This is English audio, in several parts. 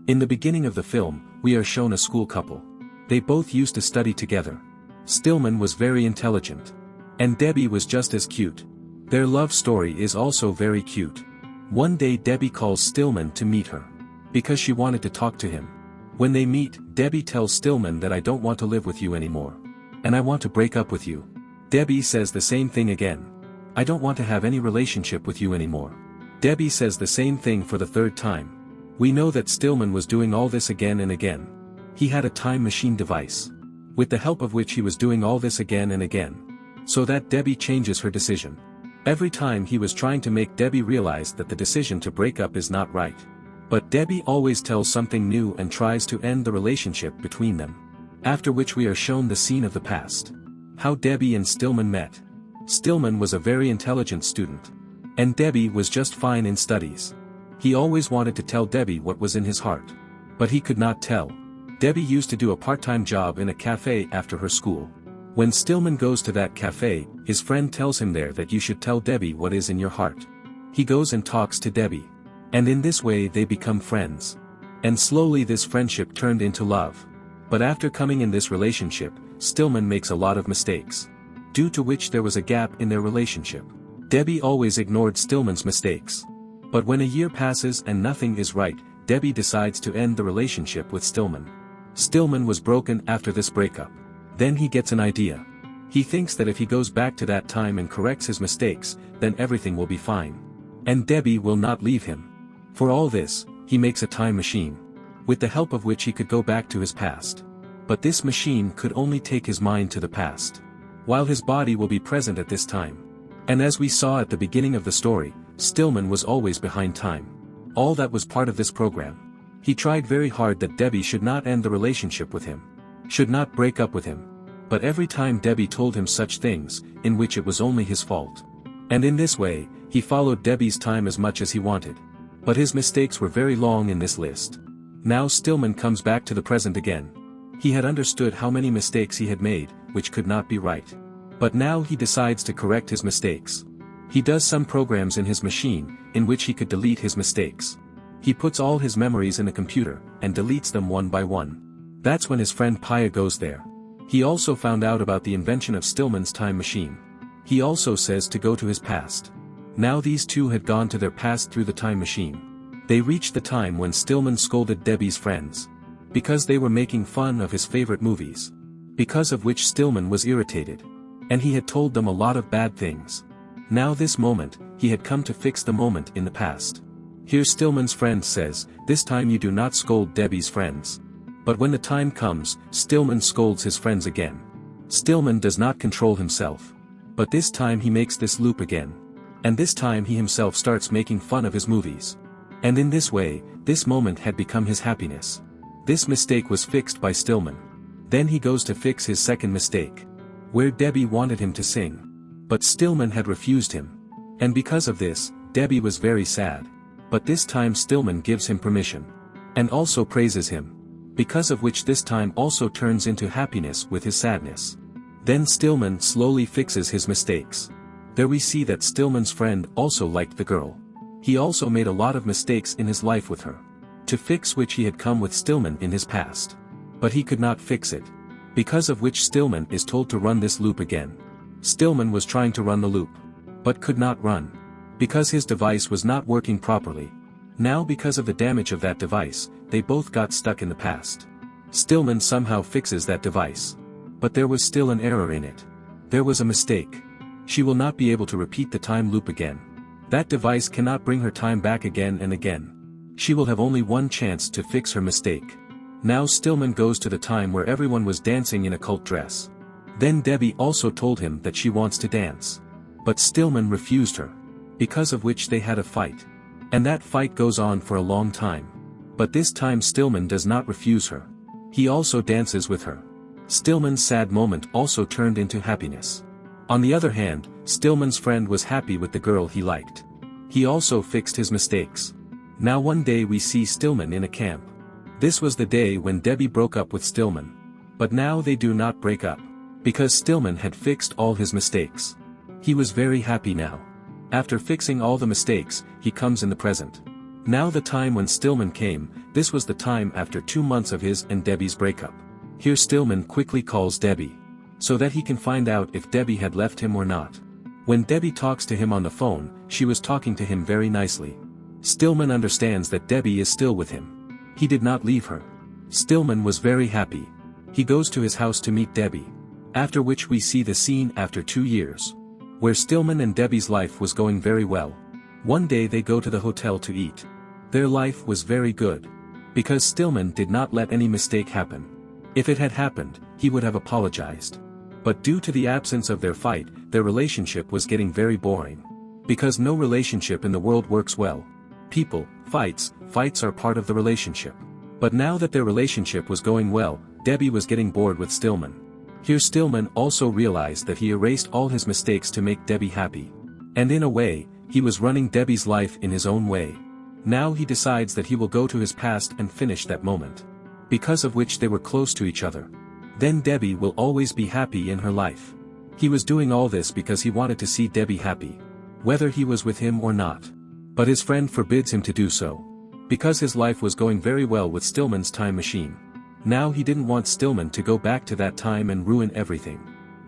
In the beginning of the film, we are shown a school couple. They both used to study together. Stillman was very intelligent. And Debbie was just as cute. Their love story is also very cute. One day Debbie calls Stillman to meet her. Because she wanted to talk to him. When they meet, Debbie tells Stillman that I don't want to live with you anymore. And I want to break up with you. Debbie says the same thing again. I don't want to have any relationship with you anymore. Debbie says the same thing for the third time. We know that Stillman was doing all this again and again. He had a time machine device. With the help of which he was doing all this again and again. So that Debbie changes her decision. Every time he was trying to make Debbie realize that the decision to break up is not right. But Debbie always tells something new and tries to end the relationship between them. After which we are shown the scene of the past. How Debbie and Stillman met. Stillman was a very intelligent student. And Debbie was just fine in studies. He always wanted to tell Debbie what was in his heart. But he could not tell. Debbie used to do a part-time job in a cafe after her school. When Stillman goes to that cafe, his friend tells him there that you should tell Debbie what is in your heart. He goes and talks to Debbie. And in this way they become friends. And slowly this friendship turned into love. But after coming in this relationship, Stillman makes a lot of mistakes. Due to which there was a gap in their relationship. Debbie always ignored Stillman's mistakes. But when a year passes and nothing is right, Debbie decides to end the relationship with Stillman. Stillman was broken after this breakup. Then he gets an idea. He thinks that if he goes back to that time and corrects his mistakes, then everything will be fine. And Debbie will not leave him. For all this, he makes a time machine. With the help of which he could go back to his past. But this machine could only take his mind to the past. While his body will be present at this time. And as we saw at the beginning of the story, Stillman was always behind time. All that was part of this program. He tried very hard that Debbie should not end the relationship with him. Should not break up with him. But every time Debbie told him such things, in which it was only his fault. And in this way, he followed Debbie's time as much as he wanted. But his mistakes were very long in this list. Now Stillman comes back to the present again. He had understood how many mistakes he had made, which could not be right. But now he decides to correct his mistakes. He does some programs in his machine, in which he could delete his mistakes. He puts all his memories in a computer, and deletes them one by one. That's when his friend Paya goes there. He also found out about the invention of Stillman's time machine. He also says to go to his past. Now these two had gone to their past through the time machine. They reached the time when Stillman scolded Debbie's friends. Because they were making fun of his favorite movies. Because of which Stillman was irritated. And he had told them a lot of bad things. Now this moment, he had come to fix the moment in the past. Here Stillman's friend says, this time you do not scold Debbie's friends. But when the time comes, Stillman scolds his friends again. Stillman does not control himself. But this time he makes this loop again. And this time he himself starts making fun of his movies. And in this way, this moment had become his happiness. This mistake was fixed by Stillman. Then he goes to fix his second mistake. Where Debbie wanted him to sing. But Stillman had refused him. And because of this, Debbie was very sad. But this time Stillman gives him permission. And also praises him. Because of which this time also turns into happiness with his sadness. Then Stillman slowly fixes his mistakes. There we see that Stillman's friend also liked the girl. He also made a lot of mistakes in his life with her. To fix which he had come with Stillman in his past. But he could not fix it. Because of which Stillman is told to run this loop again. Stillman was trying to run the loop. But could not run. Because his device was not working properly. Now because of the damage of that device, they both got stuck in the past. Stillman somehow fixes that device. But there was still an error in it. There was a mistake. She will not be able to repeat the time loop again. That device cannot bring her time back again and again. She will have only one chance to fix her mistake. Now Stillman goes to the time where everyone was dancing in a cult dress. Then Debbie also told him that she wants to dance. But Stillman refused her. Because of which they had a fight. And that fight goes on for a long time. But this time Stillman does not refuse her. He also dances with her. Stillman's sad moment also turned into happiness. On the other hand, Stillman's friend was happy with the girl he liked. He also fixed his mistakes. Now one day we see Stillman in a camp. This was the day when Debbie broke up with Stillman. But now they do not break up. Because Stillman had fixed all his mistakes. He was very happy now. After fixing all the mistakes, he comes in the present. Now the time when Stillman came, this was the time after 2 months of his and Debbie's breakup. Here Stillman quickly calls Debbie, so that he can find out if Debbie had left him or not. When Debbie talks to him on the phone, she was talking to him very nicely. Stillman understands that Debbie is still with him. He did not leave her. Stillman was very happy. He goes to his house to meet Debbie. After which we see the scene after 2 years, where Stillman and Debbie's life was going very well. One day they go to the hotel to eat. Their life was very good, because Stillman did not let any mistake happen. If it had happened, he would have apologized. But due to the absence of their fight, their relationship was getting very boring. Because no relationship in the world works well. People, fights are part of the relationship. But now that their relationship was going well, Debbie was getting bored with Stillman. Here Stillman also realized that he erased all his mistakes to make Debbie happy. And in a way, he was running Debbie's life in his own way. Now he decides that he will go to his past and finish that moment. Because of which they were close to each other. Then Debbie will always be happy in her life. He was doing all this because he wanted to see Debbie happy. Whether he was with him or not. But his friend forbids him to do so. Because his life was going very well with Stillman's time machine. Now he didn't want Stillman to go back to that time and ruin everything.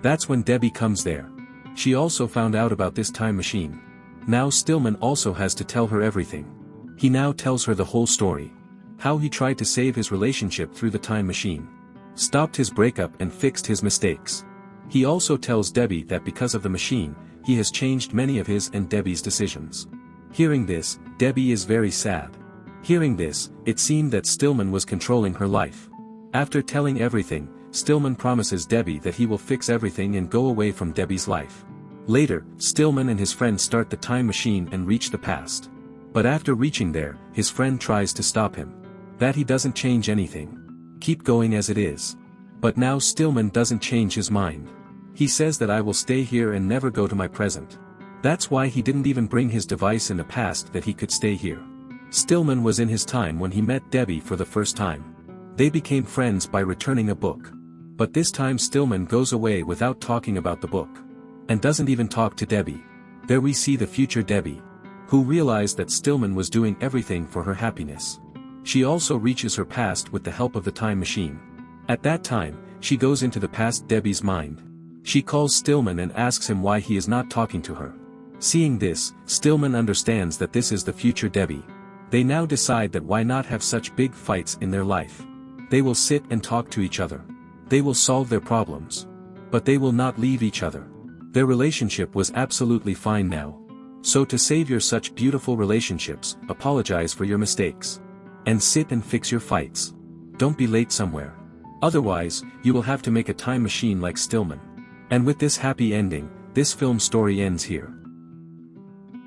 That's when Debbie comes there. She also found out about this time machine. Now Stillman also has to tell her everything. He now tells her the whole story. How he tried to save his relationship through the time machine. Stopped his breakup and fixed his mistakes. He also tells Debbie that because of the machine, he has changed many of his and Debbie's decisions. Hearing this, Debbie is very sad. Hearing this, it seemed that Stillman was controlling her life. After telling everything, Stillman promises Debbie that he will fix everything and go away from Debbie's life. Later, Stillman and his friend start the time machine and reach the past. But after reaching there, his friend tries to stop him. That he doesn't change anything. Keep going as it is. But now Stillman doesn't change his mind. He says that I will stay here and never go to my present. That's why he didn't even bring his device in the past that he could stay here. Stillman was in his time when he met Debbie for the first time. They became friends by returning a book. But this time Stillman goes away without talking about the book. And doesn't even talk to Debbie. There we see the future Debbie. Who realized that Stillman was doing everything for her happiness. She also reaches her past with the help of the time machine. At that time, she goes into the past Debbie's mind. She calls Stillman and asks him why he is not talking to her. Seeing this, Stillman understands that this is the future Debbie. They now decide that why not have such big fights in their life. They will sit and talk to each other. They will solve their problems. But they will not leave each other. Their relationship was absolutely fine now. So to save your such beautiful relationships, apologize for your mistakes. And sit and fix your fights. Don't be late somewhere. Otherwise, you will have to make a time machine like Stillman. And with this happy ending, this film story ends here.